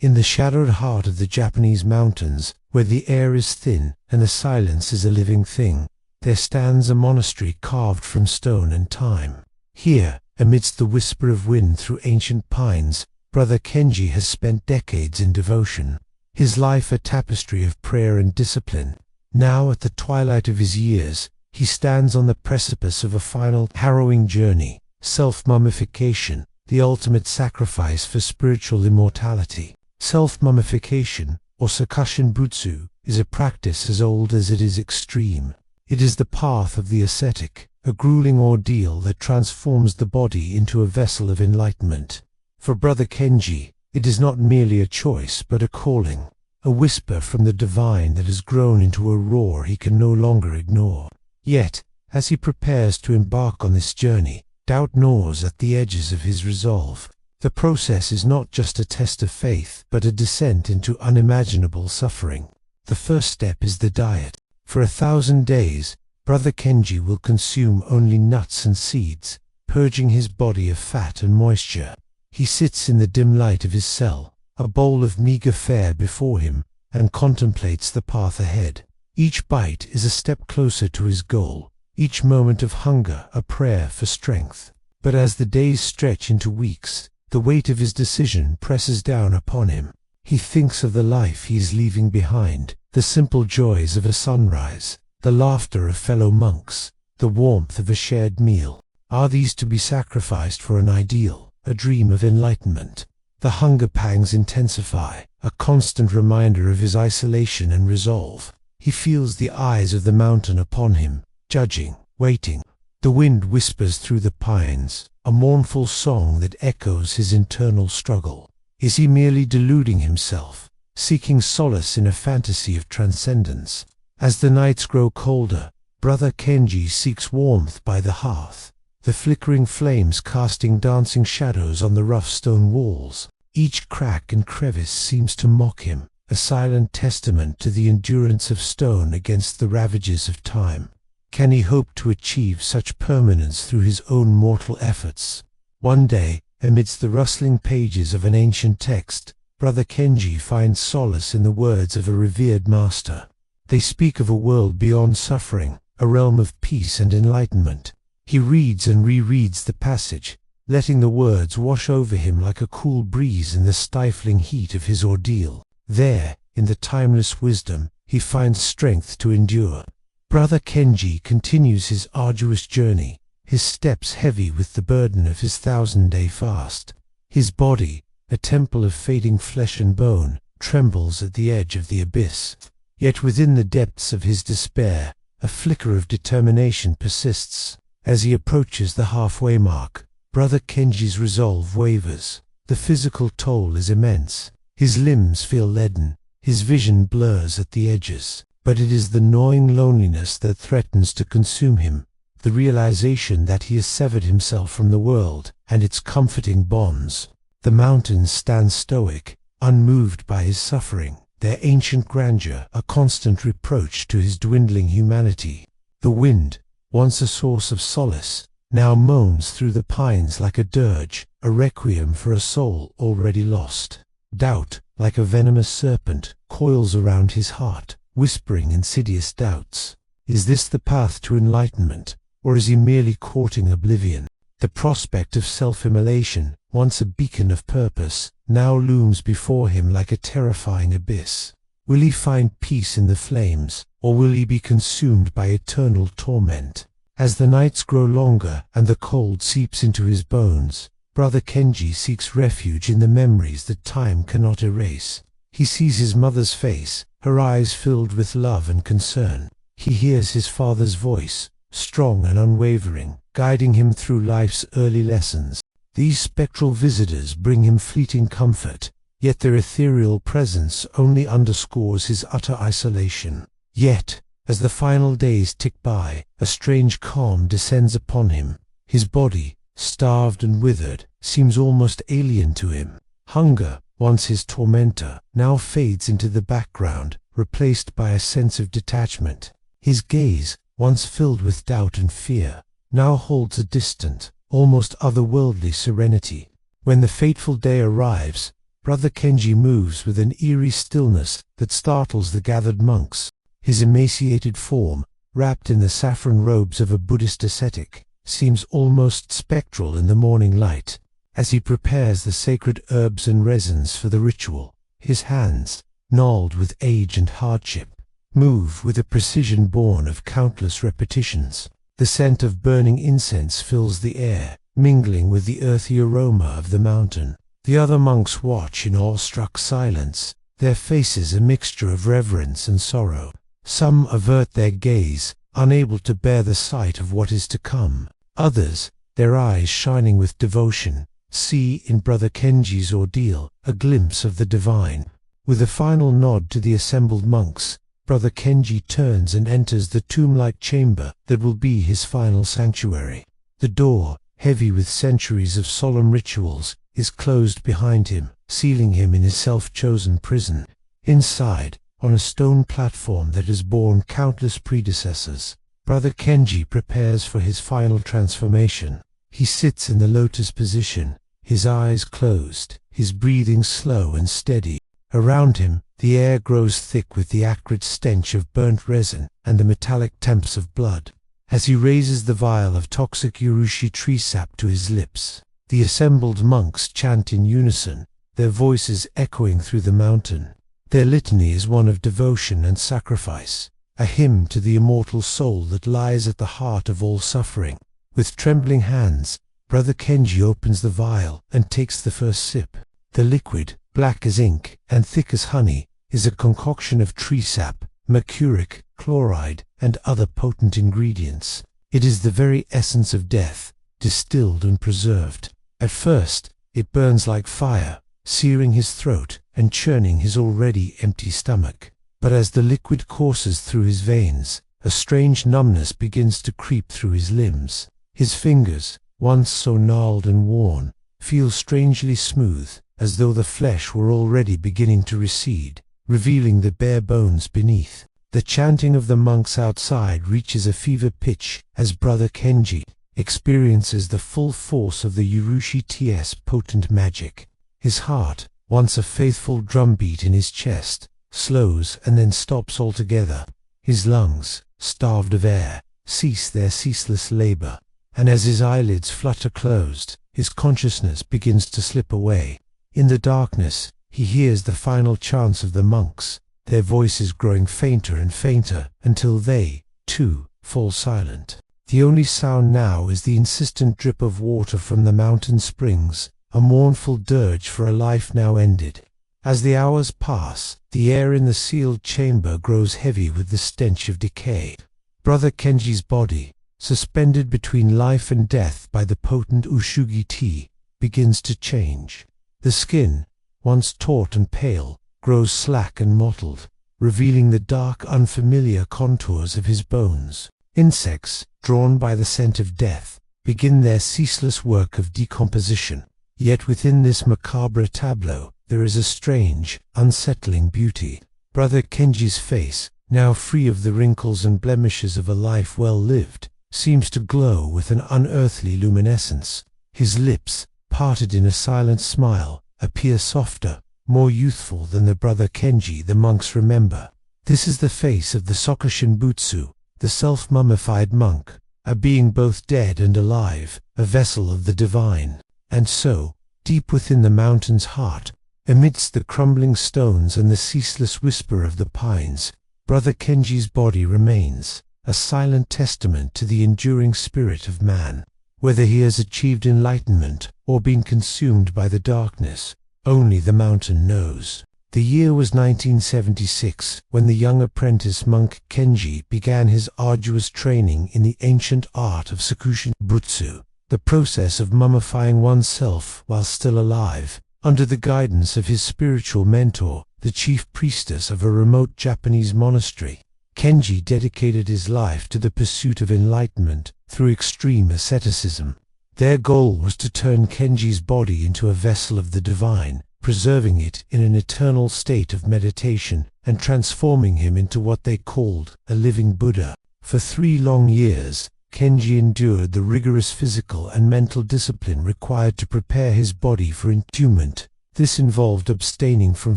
In the shadowed heart of the Japanese mountains, where the air is thin and the silence is a living thing, there stands a monastery carved from stone and time. Here, amidst the whisper of wind through ancient pines, Brother Kenji has spent decades in devotion, his life a tapestry of prayer and discipline. Now, at the twilight of his years, he stands on the precipice of a final, harrowing journey, self-mummification, the ultimate sacrifice for spiritual immortality. Self-mummification, or Sakushin Butsu, is a practice as old as it is extreme. It is the path of the ascetic, a grueling ordeal that transforms the body into a vessel of enlightenment. For Brother Kenji, it is not merely a choice but a calling, a whisper from the divine that has grown into a roar he can no longer ignore. Yet, as he prepares to embark on this journey, doubt gnaws at the edges of his resolve. The process is not just a test of faith, but a descent into unimaginable suffering. The first step is the diet. For 1,000 days, Brother Kenji will consume only nuts and seeds, purging his body of fat and moisture. He sits in the dim light of his cell, a bowl of meager fare before him, and contemplates the path ahead. Each bite is a step closer to his goal, each moment of hunger a prayer for strength. But as the days stretch into weeks, the weight of his decision presses down upon him. He thinks of the life he is leaving behind, the simple joys of a sunrise, the laughter of fellow monks, the warmth of a shared meal. Are these to be sacrificed for an ideal, a dream of enlightenment? The hunger pangs intensify, a constant reminder of his isolation and resolve. He feels the eyes of the mountain upon him, judging, waiting. The wind whispers through the pines, a mournful song that echoes his internal struggle. Is he merely deluding himself, seeking solace in a fantasy of transcendence? As the nights grow colder, Brother Kenji seeks warmth by the hearth, the flickering flames casting dancing shadows on the rough stone walls. Each crack and crevice seems to mock him, a silent testament to the endurance of stone against the ravages of time. Can he hope to achieve such permanence through his own mortal efforts? One day, amidst the rustling pages of an ancient text, Brother Kenji finds solace in the words of a revered master. They speak of a world beyond suffering, a realm of peace and enlightenment. He reads and rereads the passage, letting the words wash over him like a cool breeze in the stifling heat of his ordeal. There, in the timeless wisdom, he finds strength to endure. Brother Kenji continues his arduous journey, his steps heavy with the burden of his 1,000-day fast. His body, a temple of fading flesh and bone, trembles at the edge of the abyss. Yet within the depths of his despair, a flicker of determination persists. As he approaches the halfway mark, Brother Kenji's resolve wavers. The physical toll is immense. His limbs feel leaden, his vision blurs at the edges. But it is the gnawing loneliness that threatens to consume him, the realization that he has severed himself from the world and its comforting bonds. The mountains stand stoic, unmoved by his suffering, their ancient grandeur a constant reproach to his dwindling humanity. The wind, once a source of solace, now moans through the pines like a dirge, a requiem for a soul already lost. Doubt, like a venomous serpent, coils around his heart, whispering insidious doubts. Is this the path to enlightenment, or is he merely courting oblivion? The prospect of self-immolation, once a beacon of purpose, now looms before him like a terrifying abyss. Will he find peace in the flames, or will he be consumed by eternal torment? As the nights grow longer and the cold seeps into his bones, Brother Kenji seeks refuge in the memories that time cannot erase. He sees his mother's face, her eyes filled with love and concern. He hears his father's voice, strong and unwavering, guiding him through life's early lessons. These spectral visitors bring him fleeting comfort, yet their ethereal presence only underscores his utter isolation. Yet, as the final days tick by, a strange calm descends upon him. His body, starved and withered, seems almost alien to him. Hunger, once his tormentor, now fades into the background, replaced by a sense of detachment. His gaze, once filled with doubt and fear, now holds a distant, almost otherworldly serenity. When the fateful day arrives, Brother Kenji moves with an eerie stillness that startles the gathered monks. His emaciated form, wrapped in the saffron robes of a Buddhist ascetic, seems almost spectral in the morning light. As he prepares the sacred herbs and resins for the ritual, his hands, gnarled with age and hardship, move with a precision born of countless repetitions. The scent of burning incense fills the air, mingling with the earthy aroma of the mountain. The other monks watch in awestruck silence, their faces a mixture of reverence and sorrow. Some avert their gaze, unable to bear the sight of what is to come. Others, their eyes shining with devotion, see in Brother Kenji's ordeal a glimpse of the divine. With a final nod to the assembled monks, Brother Kenji turns and enters the tomb-like chamber that will be his final sanctuary. The door, heavy with centuries of solemn rituals, is closed behind him, sealing him in his self-chosen prison. Inside, on a stone platform that has borne countless predecessors, Brother Kenji prepares for his final transformation. He sits in the lotus position, his eyes closed, his breathing slow and steady. Around him, the air grows thick with the acrid stench of burnt resin and the metallic temps of blood. As he raises the vial of toxic urushi tree sap to his lips, the assembled monks chant in unison, their voices echoing through the mountain. Their litany is one of devotion and sacrifice, a hymn to the immortal soul that lies at the heart of all suffering. With trembling hands, Brother Kenji opens the vial and takes the first sip. The liquid, black as ink and thick as honey, is a concoction of tree sap, mercuric, chloride, and other potent ingredients. It is the very essence of death, distilled and preserved. At first, it burns like fire, searing his throat and churning his already empty stomach. But as the liquid courses through his veins, a strange numbness begins to creep through his limbs. His fingers, once so gnarled and worn, feel strangely smooth, as though the flesh were already beginning to recede, revealing the bare bones beneath. The chanting of the monks outside reaches a fever pitch as Brother Kenji experiences the full force of the Urushi T's potent magic. His heart, once a faithful drumbeat in his chest, slows and then stops altogether. His lungs, starved of air, cease their ceaseless labor, and as his eyelids flutter closed, his consciousness begins to slip away. In the darkness, he hears the final chants of the monks, their voices growing fainter and fainter until they, too, fall silent. The only sound now is the insistent drip of water from the mountain springs, a mournful dirge for a life now ended. As the hours pass, the air in the sealed chamber grows heavy with the stench of decay. Brother Kenji's body, suspended between life and death by the potent Ushugi tea, begins to change. The skin, once taut and pale, grows slack and mottled, revealing the dark, unfamiliar contours of his bones. Insects, drawn by the scent of death, begin their ceaseless work of decomposition. Yet within this macabre tableau, there is a strange, unsettling beauty. Brother Kenji's face, now free of the wrinkles and blemishes of a life well lived, seems to glow with an unearthly luminescence. His lips, parted in a silent smile, appear softer, more youthful than the Brother Kenji the monks remember. This is the face of the Sokushin Butsu, the self-mummified monk, a being both dead and alive, a vessel of the divine. And so, deep within the mountain's heart, amidst the crumbling stones and the ceaseless whisper of the pines, Brother Kenji's body remains, a silent testament to the enduring spirit of man. Whether he has achieved enlightenment or been consumed by the darkness, only the mountain knows. The year was 1976, when the young apprentice monk Kenji began his arduous training in the ancient art of Sokushin Butsu, the process of mummifying oneself while still alive, under the guidance of his spiritual mentor, the chief priestess of a remote Japanese monastery. Kenji dedicated his life to the pursuit of enlightenment through extreme asceticism. Their goal was to turn Kenji's body into a vessel of the divine, preserving it in an eternal state of meditation and transforming him into what they called a living Buddha. For 3 long years, Kenji endured the rigorous physical and mental discipline required to prepare his body for entombment, This involved abstaining from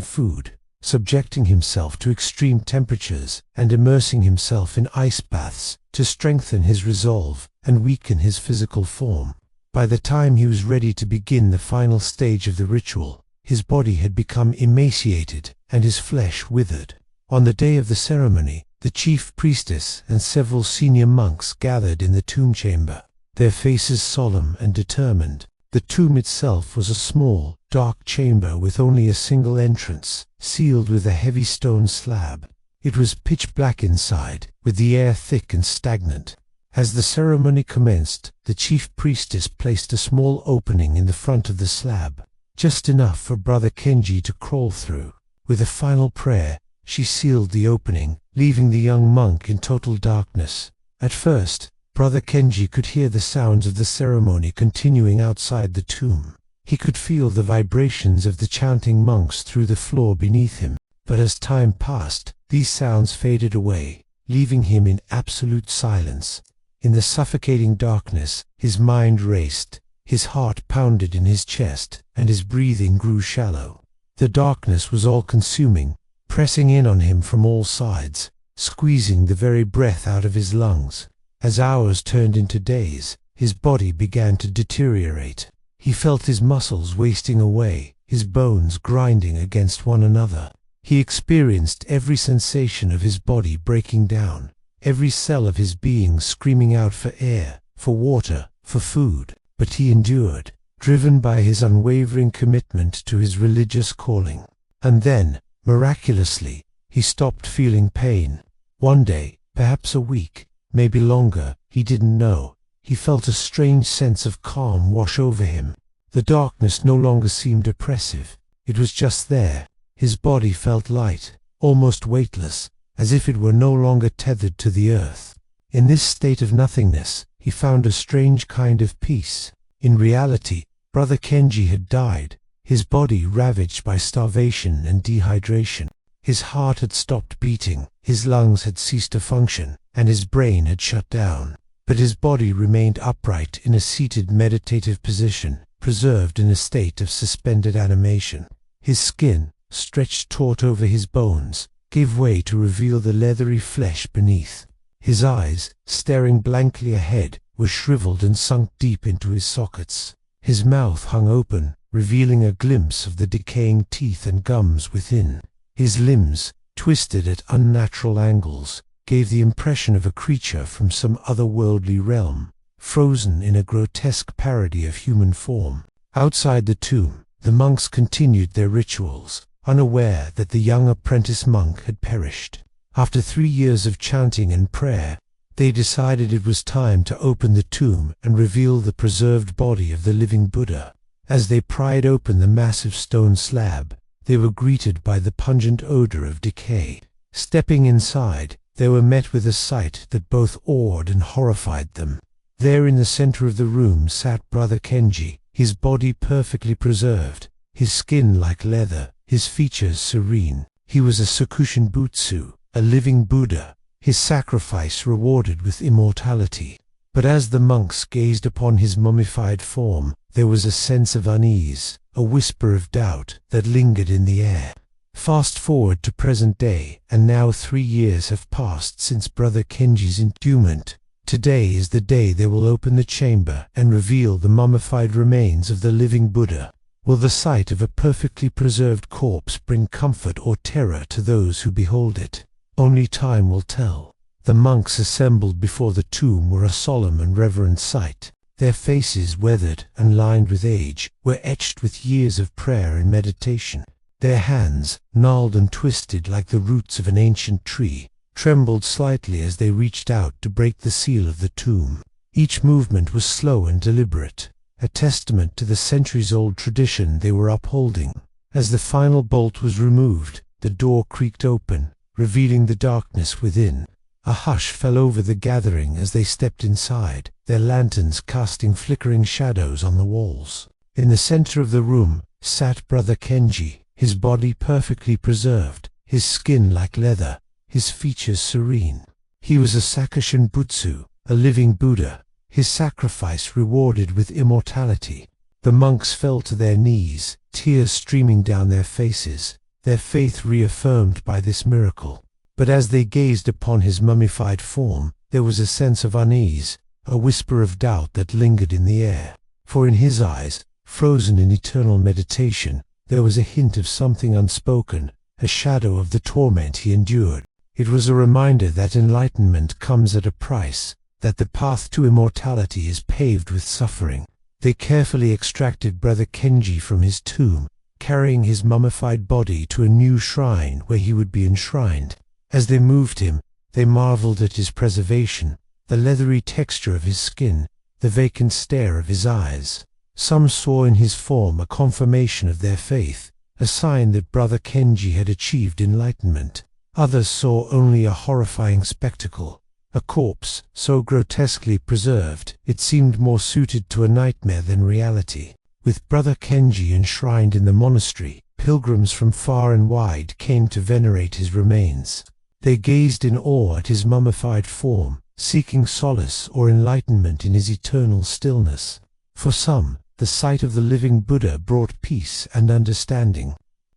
food, subjecting himself to extreme temperatures, and immersing himself in ice baths to strengthen his resolve and weaken his physical form. By the time he was ready to begin the final stage of the ritual, his body had become emaciated and his flesh withered. On the day of the ceremony, the chief priestess and several senior monks gathered in the tomb chamber, their faces solemn and determined. The tomb itself was a small, dark chamber with only a single entrance, sealed with a heavy stone slab. It was pitch black inside, with the air thick and stagnant. As the ceremony commenced, the chief priestess placed a small opening in the front of the slab, just enough for Brother Kenji to crawl through. With a final prayer, she sealed the opening, leaving the young monk in total darkness. At first, Brother Kenji could hear the sounds of the ceremony continuing outside the tomb. He could feel the vibrations of the chanting monks through the floor beneath him. But as time passed, these sounds faded away, leaving him in absolute silence. In the suffocating darkness, his mind raced, his heart pounded in his chest, and his breathing grew shallow. The darkness was all-consuming, pressing in on him from all sides, squeezing the very breath out of his lungs. As hours turned into days, his body began to deteriorate. He felt his muscles wasting away, his bones grinding against one another. He experienced every sensation of his body breaking down, every cell of his being screaming out for air, for water, for food. But he endured, driven by his unwavering commitment to his religious calling. And then, miraculously, he stopped feeling pain. One day, perhaps a week, maybe longer, he didn't know, he felt a strange sense of calm wash over him. The darkness no longer seemed oppressive. It was just there. His body felt light, almost weightless, as if it were no longer tethered to the earth. In this state of nothingness, he found a strange kind of peace. In reality, Brother Kenji had died, his body ravaged by starvation and dehydration. His heart had stopped beating, his lungs had ceased to function, and his brain had shut down. But his body remained upright in a seated meditative position, preserved in a state of suspended animation. His skin, stretched taut over his bones, gave way to reveal the leathery flesh beneath. His eyes, staring blankly ahead, were shriveled and sunk deep into his sockets. His mouth hung open, revealing a glimpse of the decaying teeth and gums within. His limbs, twisted at unnatural angles, gave the impression of a creature from some otherworldly realm, frozen in a grotesque parody of human form. Outside the tomb, the monks continued their rituals, unaware that the young apprentice monk had perished. After 3 years of chanting and prayer, they decided it was time to open the tomb and reveal the preserved body of the living Buddha. As they pried open the massive stone slab, they were greeted by the pungent odor of decay. Stepping inside, they were met with a sight that both awed and horrified them. There in the center of the room sat Brother Kenji, his body perfectly preserved, his skin like leather, his features serene. He was a Sakushin Butsu, a living Buddha, his sacrifice rewarded with immortality. But as the monks gazed upon his mummified form, there was a sense of unease, a whisper of doubt that lingered in the air. Fast forward to present day, and now 3 years have passed since Brother Kenji's entombment. Today is the day they will open the chamber and reveal the mummified remains of the living Buddha. Will the sight of a perfectly preserved corpse bring comfort or terror to those who behold it? Only time will tell. The monks assembled before the tomb were a solemn and reverent sight. Their faces, weathered and lined with age, were etched with years of prayer and meditation. Their hands, gnarled and twisted like the roots of an ancient tree, trembled slightly as they reached out to break the seal of the tomb. Each movement was slow and deliberate, a testament to the centuries-old tradition they were upholding. As the final bolt was removed, the door creaked open, revealing the darkness within. A hush fell over the gathering as they stepped inside, their lanterns casting flickering shadows on the walls. In the center of the room sat Brother Kenji, his body perfectly preserved, his skin like leather, his features serene. He was a Sakushin Butsu, a living Buddha, his sacrifice rewarded with immortality. The monks fell to their knees, tears streaming down their faces, their faith reaffirmed by this miracle. But as they gazed upon his mummified form, there was a sense of unease, a whisper of doubt that lingered in the air. For in his eyes, frozen in eternal meditation, there was a hint of something unspoken, a shadow of the torment he endured. It was a reminder that enlightenment comes at a price, that the path to immortality is paved with suffering. They carefully extracted Brother Kenji from his tomb, carrying his mummified body to a new shrine where he would be enshrined. As they moved him, they marveled at his preservation, the leathery texture of his skin, the vacant stare of his eyes. Some saw in his form a confirmation of their faith, a sign that Brother Kenji had achieved enlightenment. Others saw only a horrifying spectacle, a corpse so grotesquely preserved it seemed more suited to a nightmare than reality. With Brother Kenji enshrined in the monastery, pilgrims from far and wide came to venerate his remains. They gazed in awe at his mummified form, seeking solace or enlightenment in his eternal stillness. For some, the sight of the living Buddha brought peace and understanding.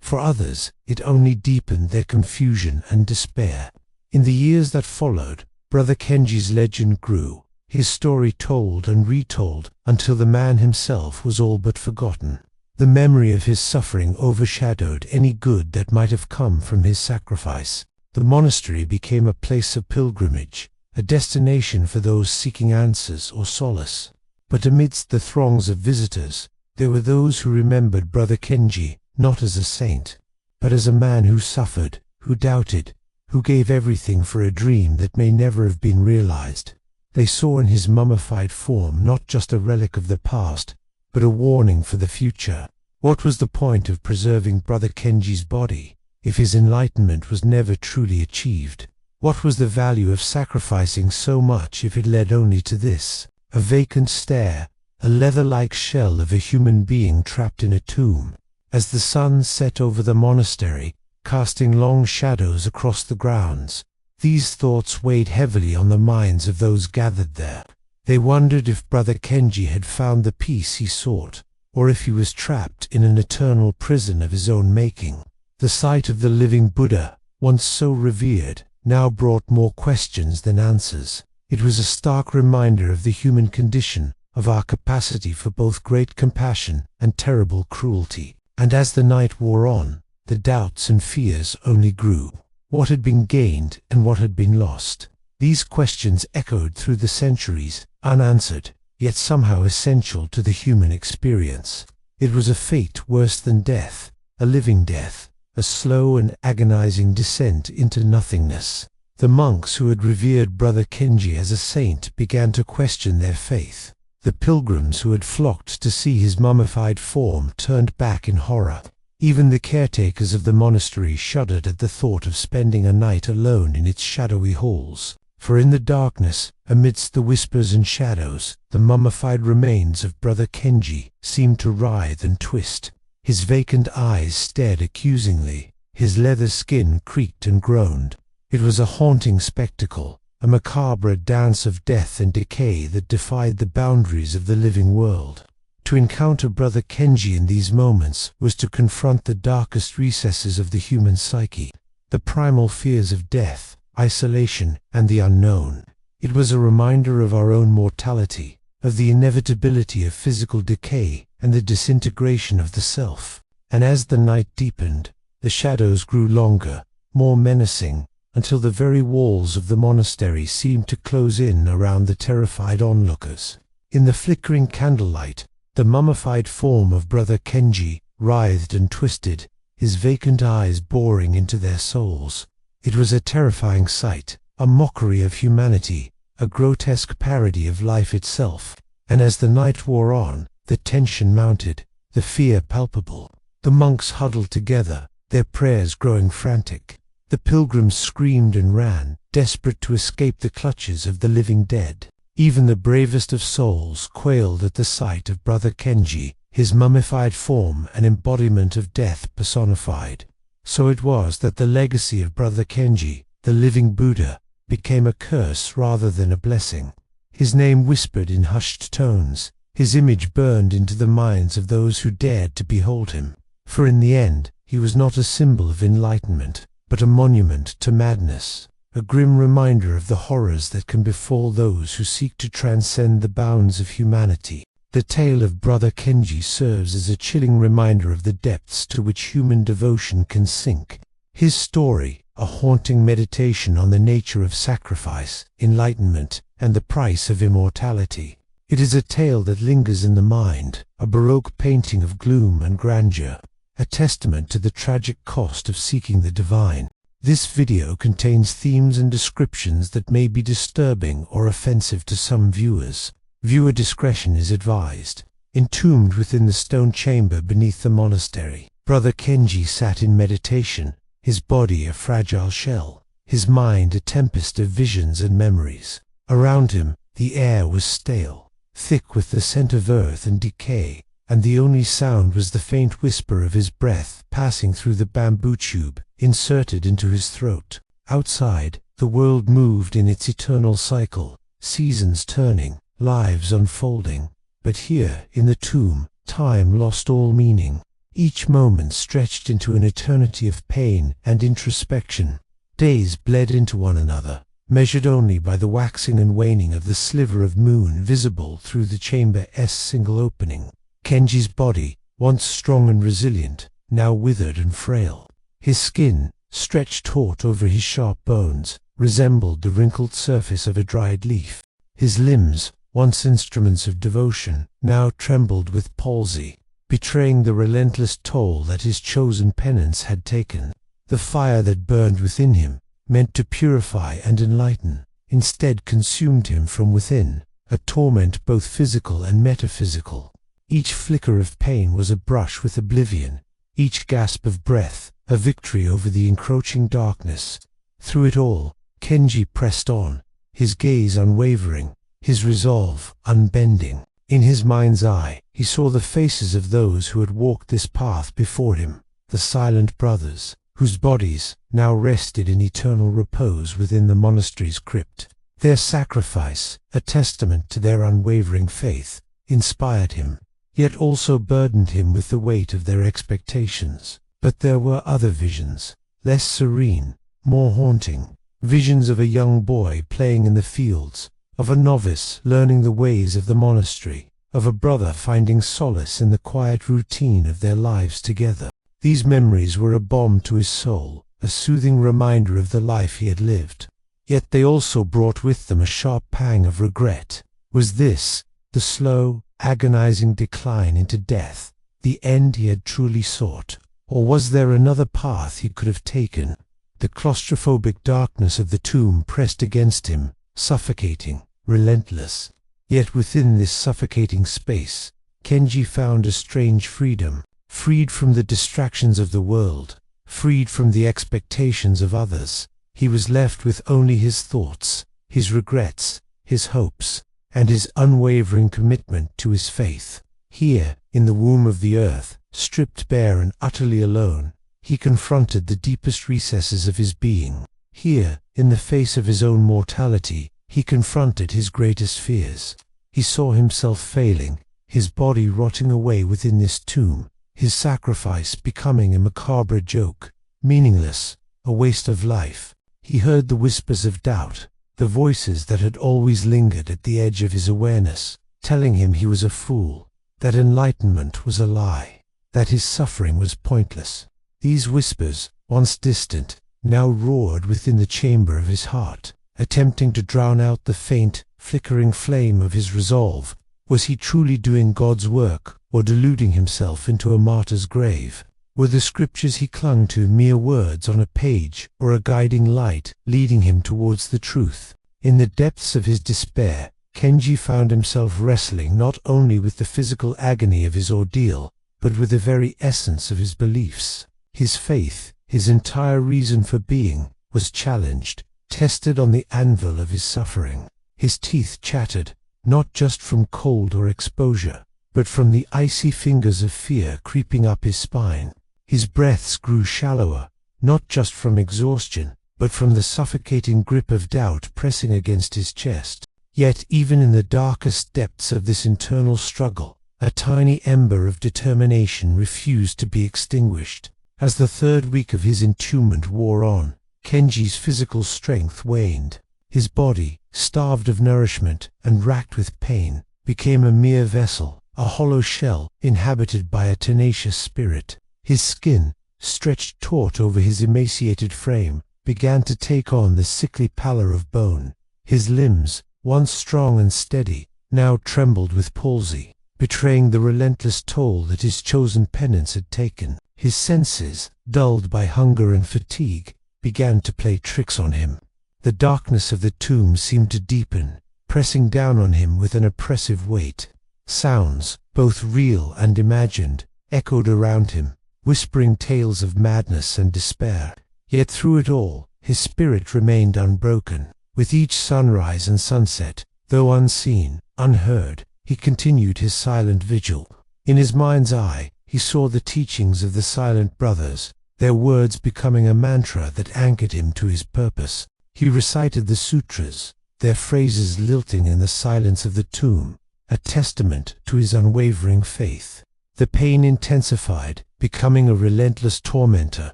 For others, it only deepened their confusion and despair. In the years that followed, Brother Kenji's legend grew, his story told and retold until the man himself was all but forgotten. The memory of his suffering overshadowed any good that might have come from his sacrifice. The monastery became a place of pilgrimage, a destination for those seeking answers or solace. But amidst the throngs of visitors, there were those who remembered Brother Kenji not as a saint, but as a man who suffered, who doubted, who gave everything for a dream that may never have been realized. They saw in his mummified form not just a relic of the past, but a warning for the future. What was the point of preserving Brother Kenji's body if his enlightenment was never truly achieved? What was the value of sacrificing so much if it led only to this? A vacant stare, a leather-like shell of a human being trapped in a tomb. As the sun set over the monastery, casting long shadows across the grounds, these thoughts weighed heavily on the minds of those gathered there. They wondered if Brother Kenji had found the peace he sought, or if he was trapped in an eternal prison of his own making. The sight of the living Buddha, once so revered, now brought more questions than answers. It was a stark reminder of the human condition, of our capacity for both great compassion and terrible cruelty. And as the night wore on, the doubts and fears only grew. What had been gained and what had been lost? These questions echoed through the centuries, unanswered, yet somehow essential to the human experience. It was a fate worse than death, a living death, a slow and agonizing descent into nothingness. The monks who had revered Brother Kenji as a saint began to question their faith. The pilgrims who had flocked to see his mummified form turned back in horror. Even the caretakers of the monastery shuddered at the thought of spending a night alone in its shadowy halls. For in the darkness, amidst the whispers and shadows, the mummified remains of Brother Kenji seemed to writhe and twist. His vacant eyes stared accusingly, his leather skin creaked and groaned. It was a haunting spectacle, a macabre dance of death and decay that defied the boundaries of the living world. To encounter Brother Kenji in these moments was to confront the darkest recesses of the human psyche, the primal fears of death, isolation, and the unknown. It was a reminder of our own mortality, of the inevitability of physical decay and the disintegration of the self. And as the night deepened, the shadows grew longer, more menacing, until the very walls of the monastery seemed to close in around the terrified onlookers. In the flickering candlelight, the mummified form of Brother Kenji writhed and twisted, his vacant eyes boring into their souls. It was a terrifying sight, a mockery of humanity, a grotesque parody of life itself. And as the night wore on, the tension mounted, the fear palpable. The monks huddled together, their prayers growing frantic. The pilgrims screamed and ran, desperate to escape the clutches of the living dead. Even the bravest of souls quailed at the sight of Brother Kenji, his mummified form an embodiment of death personified. So it was that the legacy of Brother Kenji, the living Buddha, became a curse rather than a blessing. His name whispered in hushed tones, His image burned into the minds of those who dared to behold him. For in the end, he was not a symbol of enlightenment, but a monument to madness, a grim reminder of the horrors that can befall those who seek to transcend the bounds of humanity. The tale of Brother Kenji serves as a chilling reminder of the depths to which human devotion can sink. His story, a haunting meditation on the nature of sacrifice, enlightenment, and the price of immortality. It is a tale that lingers in the mind, a baroque painting of gloom and grandeur, a testament to the tragic cost of seeking the divine. This video contains themes and descriptions that may be disturbing or offensive to some viewers. Viewer discretion is advised. Entombed within the stone chamber beneath the monastery, Brother Kenji sat in meditation, his body a fragile shell, his mind a tempest of visions and memories. Around him, the air was stale, thick with the scent of earth and decay, and the only sound was the faint whisper of his breath passing through the bamboo tube inserted into his throat. Outside, the world moved in its eternal cycle, seasons turning, lives unfolding. But here, in the tomb, time lost all meaning. Each moment stretched into an eternity of pain and introspection. Days bled into one another, measured only by the waxing and waning of the sliver of moon visible through the chamber's single opening. Kenji's body, once strong and resilient, now withered and frail. His skin, stretched taut over his sharp bones, resembled the wrinkled surface of a dried leaf. His limbs, once instruments of devotion, now trembled with palsy, betraying the relentless toll that his chosen penance had taken. The fire that burned within him, meant to purify and enlighten, instead consumed him from within, a torment both physical and metaphysical. Each flicker of pain was a brush with oblivion, each gasp of breath a victory over the encroaching darkness. Through it all, Kenji pressed on, his gaze unwavering, his resolve unbending. In his mind's eye, he saw the faces of those who had walked this path before him, the silent brothers, whose bodies now rested in eternal repose within the monastery's crypt. Their sacrifice, a testament to their unwavering faith, inspired him, yet also burdened him with the weight of their expectations. But there were other visions, less serene, more haunting, visions of a young boy playing in the fields, of a novice learning the ways of the monastery, of a brother finding solace in the quiet routine of their lives together. These memories were a balm to his soul, a soothing reminder of the life he had lived. Yet they also brought with them a sharp pang of regret. Was this, the slow, agonizing decline into death, the end he had truly sought? Or was there another path he could have taken? The claustrophobic darkness of the tomb pressed against him, suffocating, relentless. Yet within this suffocating space, Kenji found a strange freedom, freed from the distractions of the world, freed from the expectations of others. He was left with only his thoughts, his regrets, his hopes, and his unwavering commitment to his faith. Here, in the womb of the earth, stripped bare and utterly alone, he confronted the deepest recesses of his being. Here, in the face of his own mortality, he confronted his greatest fears. He saw himself failing, his body rotting away within this tomb, his sacrifice becoming a macabre joke, meaningless, a waste of life. He heard the whispers of doubt, the voices that had always lingered at the edge of his awareness, telling him he was a fool, that enlightenment was a lie, that his suffering was pointless. These whispers, once distant, now roared within the chamber of his heart, attempting to drown out the faint, flickering flame of his resolve. Was he truly doing God's work, or deluding himself into a martyr's grave? Were the scriptures he clung to mere words on a page, or a guiding light leading him towards the truth? In the depths of his despair, Kenji found himself wrestling not only with the physical agony of his ordeal, but with the very essence of his beliefs. His faith, his entire reason for being, was challenged, tested on the anvil of his suffering. His teeth chattered, not just from cold or exposure, but from the icy fingers of fear creeping up his spine. His breaths grew shallower, not just from exhaustion, but from the suffocating grip of doubt pressing against his chest. Yet even in the darkest depths of this internal struggle, a tiny ember of determination refused to be extinguished. As the third week of his entombment wore on, Kenji's physical strength waned. His body, starved of nourishment and racked with pain, became a mere vessel, a hollow shell inhabited by a tenacious spirit. His skin, stretched taut over his emaciated frame, began to take on the sickly pallor of bone. His limbs, once strong and steady, now trembled with palsy, betraying the relentless toll that his chosen penance had taken. His senses, dulled by hunger and fatigue, began to play tricks on him. The darkness of the tomb seemed to deepen, pressing down on him with an oppressive weight. Sounds, both real and imagined, echoed around him, whispering tales of madness and despair. Yet through it all, his spirit remained unbroken. With each sunrise and sunset, though unseen, unheard, he continued his silent vigil. In his mind's eye, he saw the teachings of the Silent Brothers, their words becoming a mantra that anchored him to his purpose. He recited the sutras, their phrases lilting in the silence of the tomb, a testament to his unwavering faith. The pain intensified, becoming a relentless tormentor,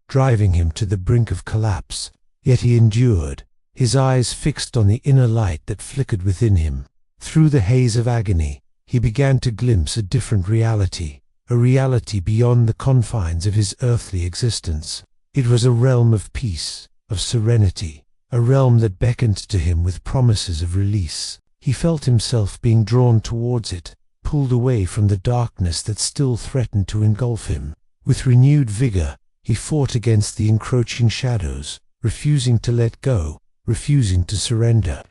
driving him to the brink of collapse. Yet he endured, his eyes fixed on the inner light that flickered within him. Through the haze of agony, he began to glimpse a different reality, a reality beyond the confines of his earthly existence. It was a realm of peace, of serenity, a realm that beckoned to him with promises of release. He felt himself being drawn towards it, pulled away from the darkness that still threatened to engulf him. With renewed vigor, he fought against the encroaching shadows, refusing to let go, refusing to surrender.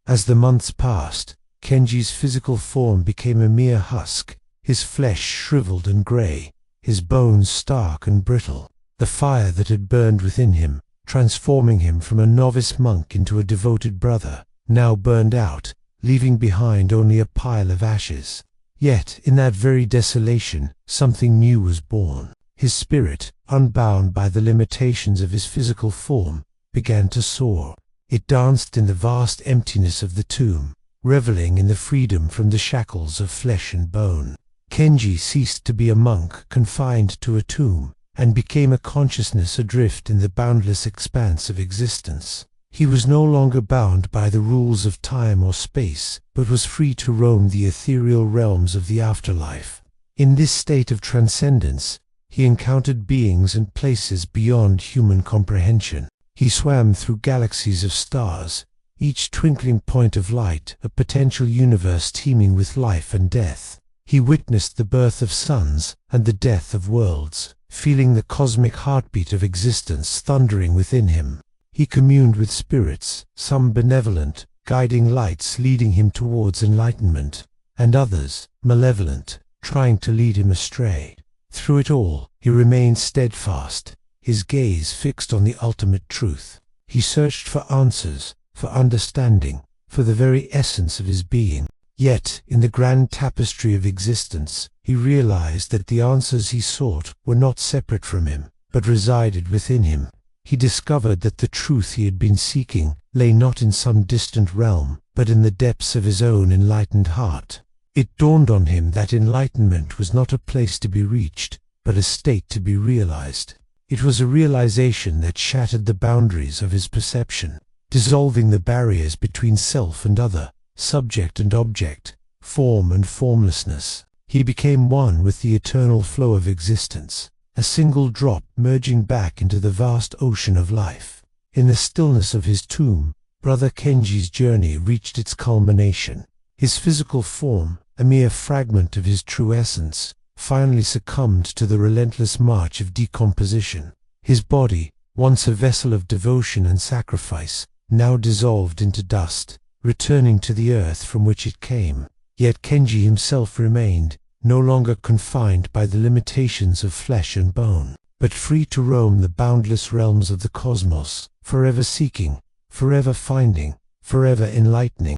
As the months passed, Kenji's physical form became a mere husk, his flesh shriveled and gray, his bones stark and brittle. The fire that had burned within him, transforming him from a novice monk into a devoted brother, now burned out, leaving behind only a pile of ashes. Yet, in that very desolation, something new was born. His spirit, unbound by the limitations of his physical form, began to soar. It danced in the vast emptiness of the tomb, reveling in the freedom from the shackles of flesh and bone. Kenji ceased to be a monk confined to a tomb, and became a consciousness adrift in the boundless expanse of existence. He was no longer bound by the rules of time or space, but was free to roam the ethereal realms of the afterlife. In this state of transcendence, he encountered beings and places beyond human comprehension. He swam through galaxies of stars, each twinkling point of light a potential universe teeming with life and death. He witnessed the birth of suns and the death of worlds, feeling the cosmic heartbeat of existence thundering within him. He communed with spirits, some benevolent, guiding lights leading him towards enlightenment, and others, malevolent, trying to lead him astray. Through it all, he remained steadfast, his gaze fixed on the ultimate truth. He searched for answers, for understanding, for the very essence of his being. Yet, in the grand tapestry of existence, he realized that the answers he sought were not separate from him, but resided within him. He discovered that the truth he had been seeking lay not in some distant realm, but in the depths of his own enlightened heart. It dawned on him that enlightenment was not a place to be reached, but a state to be realized. It was a realization that shattered the boundaries of his perception, dissolving the barriers between self and other, subject and object, form and formlessness. He became one with the eternal flow of existence, a single drop merging back into the vast ocean of life. In the stillness of his tomb, Brother Kenji's journey reached its culmination. His physical form, a mere fragment of his true essence, finally succumbed to the relentless march of decomposition. His body, once a vessel of devotion and sacrifice, now dissolved into dust, returning to the earth from which it came. Yet Kenji himself remained, no longer confined by the limitations of flesh and bone, but free to roam the boundless realms of the cosmos, forever seeking, forever finding, forever enlightening.